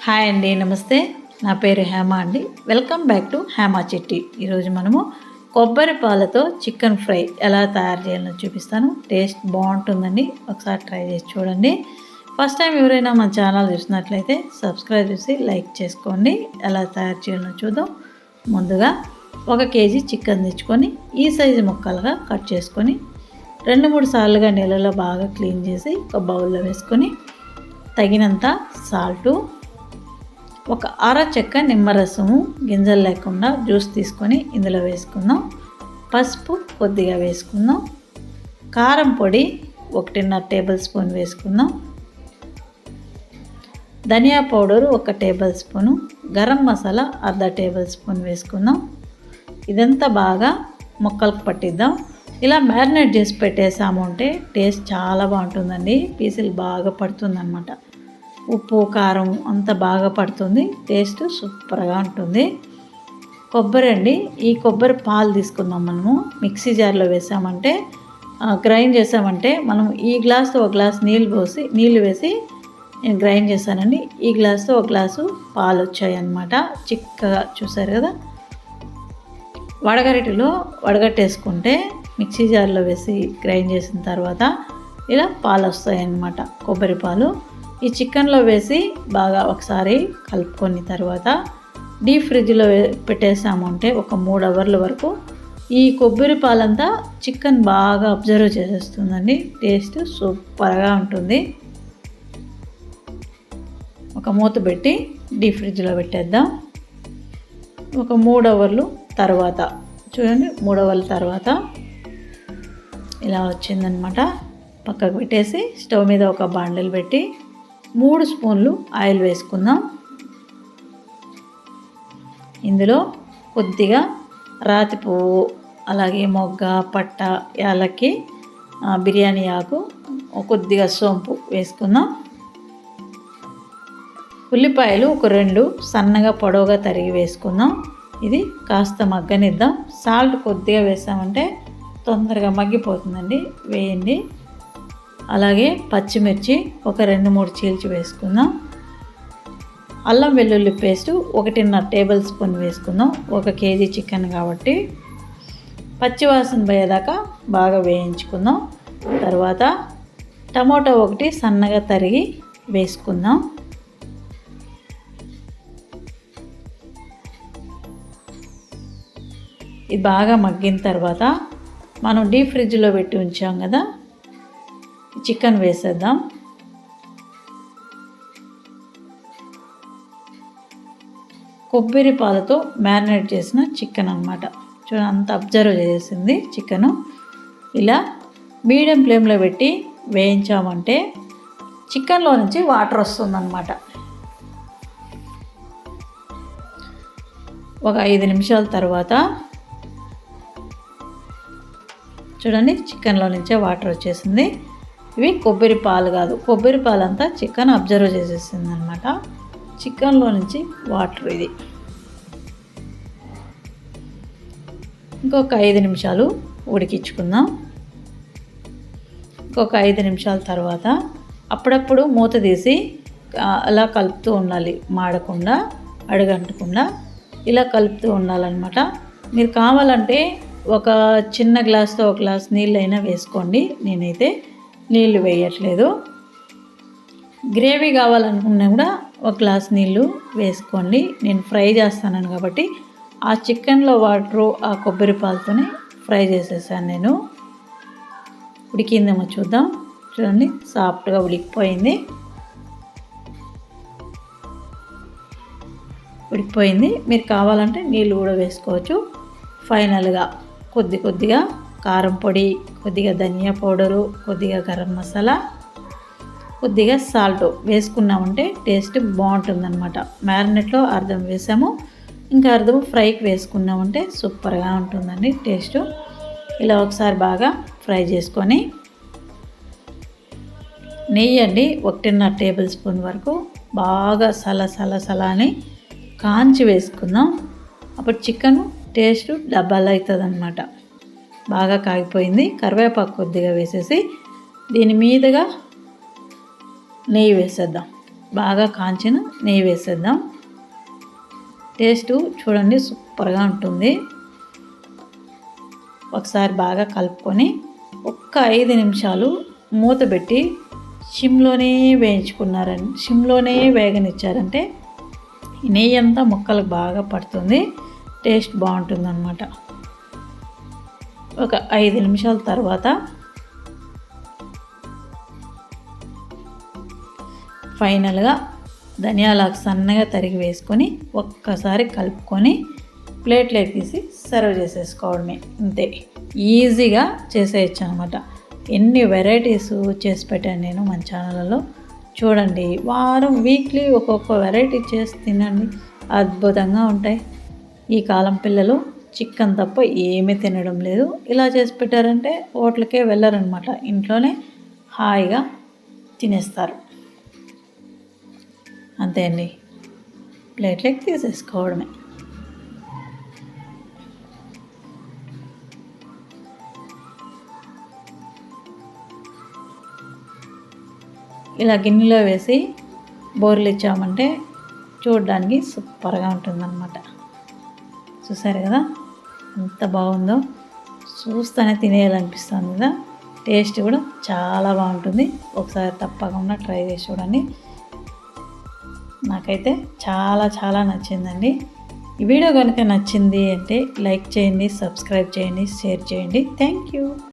Hi అండి, నమస్తే. నా పేరు హేమ అండి. వెల్కమ్ బ్యాక్ టు హేమ చిట్టి. ఈరోజు మనము కొబ్బరి పాలతో చికెన్ ఫ్రై ఎలా తయారు చేయాలో చూపిస్తాను. టేస్ట్ బాగుంటుందండి, ఒకసారి ట్రై చేసి చూడండి. ఫస్ట్ టైం ఎవరైనా మన ఛానల్ చూసినట్లయితే సబ్స్క్రైబ్ చేసి లైక్ చేసుకోండి. ఎలా తయారు చేయాలో చూద్దాం. ముందుగా 1 కేజీ చికెన్ తెచ్చుకొని ఈ సైజు ముక్కలుగా కట్ చేసుకొని 2-3 సార్లుగా నీళ్ళలో బాగా క్లీన్ చేసి ఒక బౌల్లో వేసుకొని తగినంత సాల్టు, ఒక అర చెక్క నిమ్మరసము గింజలు లేకుండా జ్యూస్ తీసుకొని ఇందులో వేసుకుందాం. పసుపు కొద్దిగా వేసుకుందాం. కారం పొడి 1.5 టేబుల్ స్పూన్ వేసుకుందాం. ధనియా powder 1 tablespoon, garam masala 1/2 tablespoon వేసుకుందాం. ఇదంతా బాగా ముక్కలకు పట్టిద్దాం. ఇలా మ్యారినేట్ చేసి పెట్టేసాము అంటే టేస్ట్ చాలా బాగుంటుందండి. పీసులు బాగా పడుతుందన్నమాట. ఉప్పు కారం అంత బాగా పడుతుంది. టేస్ట్ సూపర్గా ఉంటుంది. కొబ్బరి అండి, ఈ కొబ్బరి పాలు తీసుకుందాం. మనము మిక్సీ జార్లో వేసామంటే గ్రైండ్ చేసామంటే మనం ఈ గ్లాస్తో 1 గ్లాస్ నీళ్ళు వేసి నేను గ్రైండ్ చేశానండి. ఈ గ్లాస్తో 1 గ్లాసు పాలు వచ్చాయి అన్నమాట. చిక్కగా చూసారు కదా. వడగరిటిలో వడగట్టేసుకుంటే మిక్సీ జార్లో వేసి గ్రైండ్ చేసిన తర్వాత ఇలా పాలు వస్తాయి అన్నమాట, కొబ్బరి పాలు. ఈ చికెన్లో వేసి బాగా ఒకసారి కలుపుకొని తర్వాత డీప్ ఫ్రిడ్జ్లో పెట్టేసాము అంటే ఒక 3 అవర్ల వరకు ఈ కొబ్బరి పాలంతా చికెన్ బాగా అబ్జర్వ్ చేసేస్తుందండి. టేస్ట్ సూపర్గా ఉంటుంది. ఒక మూత పెట్టి డీప్ ఫ్రిడ్జ్లో పెట్టేద్దాం. ఒక 3 అవర్లు తర్వాత చూడండి, 3 అవర్ల తర్వాత ఇలా వచ్చిందనమాట. పక్కకు పెట్టేసి స్టవ్ మీద ఒక బాండిల్ పెట్టి 3 స్పూన్లు ఆయిల్ వేసుకుందాం. ఇందులో కొద్దిగా రాతి పువ్వు, అలాగే మొగ్గ, పట్ట, యాలక్కి, బిర్యానీ ఆకు, కొద్దిగా సోంపు వేసుకుందాం. ఉల్లిపాయలు ఒక 2 సన్నగా పొడవుగా తరిగి వేసుకుందాం. ఇది కాస్త మగ్గనిద్దాం. సాల్ట్ కొద్దిగా వేసామంటే తొందరగా మగ్గిపోతుందండి, వేయండి. అలాగే పచ్చిమిర్చి ఒక 2-3 చీల్చి వేసుకుందాం. అల్లం వెల్లుల్లి పేస్టు 1.5 టేబుల్ స్పూన్ వేసుకుందాం. 1 కేజీ చికెన్ కాబట్టి పచ్చివాసన పోయేదాకా బాగా వేయించుకుందాం. తర్వాత టమోటా 1 సన్నగా తరిగి వేసుకుందాం. ఇది బాగా మగ్గిన తర్వాత మనం డీప్ ఫ్రిడ్జ్లో పెట్టి ఉంచాం కదా, చికెన్ వేసేద్దాం. కొబ్బరి పాలతో మ్యారినేట్ చేసిన చికెన్ అన్నమాట. చూడండి, అంత అబ్జర్వ్ చేసింది చికెను. ఇలా మీడియం ఫ్లేమ్లో పెట్టి వేయించామంటే చికెన్లో నుంచి వాటర్ వస్తుందన్నమాట. ఒక 5 నిమిషాల తర్వాత చూడండి, చికెన్లో నుంచే వాటర్ వచ్చేసింది. ఇవి కొబ్బరి పాలు కాదు, కొబ్బరి పాలు అంతా చికెన్ అబ్జర్వ్ చేసేసింది అనమాట. చికెన్లో నుంచి వాటర్ ఇది. ఇంకొక 5 నిమిషాలు ఉడికించుకుందాం. ఇంకొక 5 నిమిషాల తర్వాత అప్పుడప్పుడు మూత తీసి అలా కలుపుతూ ఉండాలి, మాడకుండా అడుగంటకుండా ఇలా కలుపుతూ ఉండాలన్నమాట. మీరు కావాలంటే ఒక చిన్న గ్లాస్తో 1 గ్లాస్ నీళ్ళైనా వేసుకోండి. నేనైతే నీళ్ళు వేయట్లేదు. గ్రేవీ కావాలనుకున్నా కూడా 1 గ్లాస్ నీళ్ళు వేసుకోండి. నేను ఫ్రై చేస్తాను కాబట్టి ఆ చికెన్లో వాటరు ఆ కొబ్బరి పాలతోనే ఫ్రై చేసేసాను నేను. ఉడికిందేమో చూద్దాం. చూడండి, సాఫ్ట్గా ఉడికిపోయింది. మీరు కావాలంటే నీళ్ళు కూడా వేసుకోవచ్చు. ఫైనల్గా కొద్దిగా కారం పొడి, కొద్దిగా ధనియా పౌడరు, కొద్దిగా గరం మసాలా, కొద్దిగా సాల్ట్ వేసుకున్నామంటే టేస్ట్ బాగుంటుందన్నమాట. మ్యారినేట్లో అర్ధం వేసాము, ఇంకా అర్ధం ఫ్రైకి వేసుకున్నామంటే సూపర్గా ఉంటుందండి టేస్ట్. ఇలా ఒకసారి బాగా ఫ్రై చేసుకొని నెయ్యి అండి 1.5 టేబుల్ స్పూన్ వరకు బాగా సల అని కాంచి వేసుకుందాం. అప్పుడు చికెన్ టేస్ట్ డబల్ అవుతుంది అన్నమాట. బాగా కాగిపోయింది. కరివేపాకు కొద్దిగా వేసేసి దీని మీదుగా నెయ్యి వేసేద్దాం. బాగా కాంచిన నెయ్యి వేసేద్దాం. టేస్ట్ చూడండి సూపర్గా ఉంటుంది. ఒకసారి బాగా కలుపుకొని ఒక్క 5 నిమిషాలు మూత పెట్టి సిమ్లోనే వేగనిచ్చారంటే నెయ్యి అంతా ముక్కలకు బాగా పడుతుంది, టేస్ట్ బాగుంటుందన్నమాట. ఒక 5 నిమిషాల తర్వాత ఫైనల్గా ధనియాలకు సన్నగా తరిగి వేసుకొని ఒక్కసారి కలుపుకొని ప్లేట్లోకి తీసి సర్వ్ చేసేసుకోవడమే. అంతే, ఈజీగా చేసేయచ్చు అనమాట. ఎన్ని వెరైటీస్ చేసి పెట్టాను నేను మన ఛానల్లో. చూడండి, వీక్లీ ఒక్కొక్క వెరైటీ చేసి తినండి, అద్భుతంగా ఉంటాయి. ఈ కాలం పిల్లలు చికెన్ తప్ప ఏమీ తినడం లేదు. ఇలా చేసి పెట్టారంటే హోటల్కే వెళ్ళరనమాట, ఇంట్లోనే హాయిగా తినేస్తారు. అంతే అండి, ప్లేట్లోకి తీసేసుకోవడమే. ఇలా గిన్నెలో వేసి బోర్లు ఇచ్చామంటే చూడడానికి సూపర్గా ఉంటుందన్నమాట. చూసారు కదా ఎంత బాగుందో, చూస్తేనే తినేయాలనిపిస్తుంది కదా. టేస్ట్ కూడా చాలా బాగుంటుంది. ఒకసారి తప్పకుండా ట్రై చేసి చూడండి. నాకైతే చాలా చాలా నచ్చిందండి. ఈ వీడియో కనుక నచ్చింది అంటే లైక్ చేయండి, సబ్స్క్రైబ్ చేయండి, షేర్ చేయండి. Thank you.